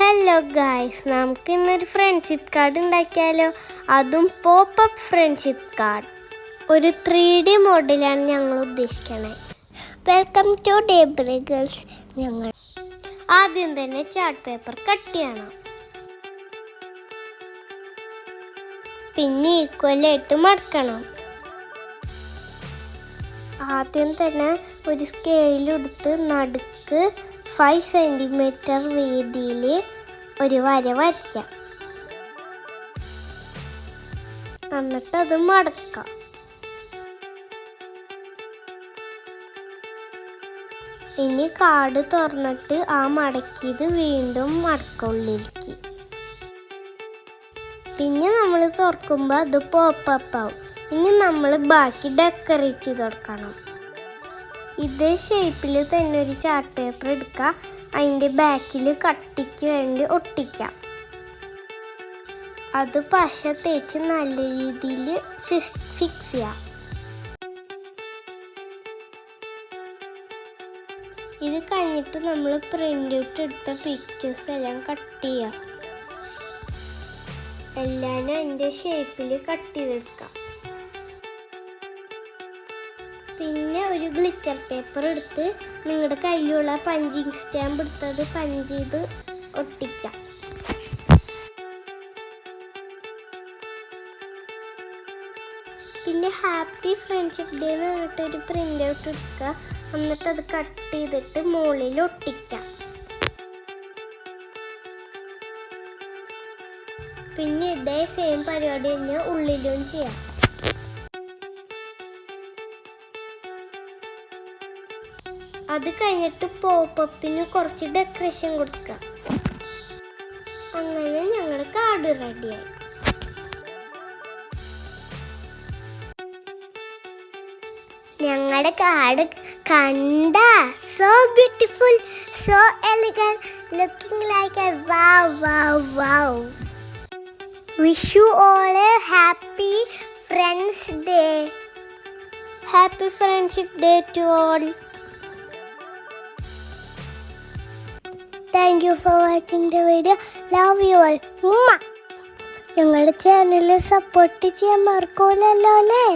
Hello guys, നമുക്ക് ഇന്നൊരു friendship card ഉണ്ടാക്കിയാലോ? അതും പോപ്പപ്പ് ഫ്രണ്ട്ഷിപ്പ് കാർഡ്. ഒരു 3D മോഡലാണ് ഞങ്ങൾ ഉദ്ദേശിക്കണേ. Welcome to Debri girls. ഞങ്ങൾ ആദ്യം തന്നെ ചാർട്ട് പേപ്പർ കട്ട് ചെയ്യണം. പിന്നെ ഈക്വലായിട്ട് മടക്കണം. ആദ്യം തന്നെ ഒരു സ്കെയിലെടുത്ത് നടുക്ക് 5 സെൻറ്റിമീറ്റർ വീതിയിൽ ഒരു വര വരയ്ക്കാം. എന്നിട്ട് അത് മടക്കാം. ഇനി കാർഡ് തുറന്നിട്ട് ആ മടക്കിയത് വീണ്ടും മടക്കുള്ളിലേക്ക്. പിന്നെ നമ്മൾ തുറക്കുമ്പോൾ അത് പോപ്പപ്പ് ആവും. ഇനി നമ്മൾ ബാക്കി ഡെക്കറേറ്റ് ചെയ്ത് കൊടുക്കണം. ഇതേ ഷേപ്പിൽ തന്നെ ഒരു ചാർട്ട് പേപ്പർ എടുക്കുക. അതിൻ്റെ ബാക്കിൽ കട്ടിക്ക് വേണ്ടി ഒട്ടിക്കാം. അത് പശ തേച്ച് നല്ല രീതിയിൽ ഫിക്സ് ചെയ്യാം. ഇത് കഴിഞ്ഞിട്ട് നമ്മൾ പ്രിൻ്റ് ഔട്ട് എടുത്ത പിക്ചേഴ്സ് എല്ലാം കട്ട് ചെയ്യാം. എല്ലാം അതിൻ്റെ ഷേപ്പിൽ കട്ട് ചെയ്തെടുക്കാം. പിന്നെ ഒരു ഗ്ലിറ്റർ പേപ്പർ എടുത്ത് നിങ്ങളുടെ കയ്യിലുള്ള പഞ്ചിങ് സ്റ്റാമ്പ് എടുത്തത് പഞ്ച് ചെയ്ത് ഒട്ടിക്കാം. പിന്നെ ഹാപ്പി ഫ്രണ്ട്ഷിപ്പ് ഡേ എന്ന് പറഞ്ഞിട്ട് ഒരു പ്രിൻ്റ് ഔട്ട് എടുക്കുക. എന്നിട്ട് അത് കട്ട് ചെയ്തിട്ട് മുകളിൽ ഒട്ടിക്കാം. പിന്നെ ഇതേ സെയിം പരിപാടി തന്നെ ഉള്ളിലും ചെയ്യാം. അത് കഴിഞ്ഞിട്ട് പോപ്പപ്പിന് കുറച്ച് ഡെക്കറേഷൻ കൊടുക്കുക. അങ്ങനെ ഞങ്ങളുടെ കാർഡ് റെഡിയായി. ഞങ്ങളുടെ കാർഡ് കണ്ട so beautiful, so elegant, looking like a wow wow wow. Wish you all a happy friends day. Happy friendship day to all. Thank you for watching the video. Love you all. ഞങ്ങളുടെ channel support ചെയ്യാൻ മറക്കൂലല്ലോ അല്ലേ?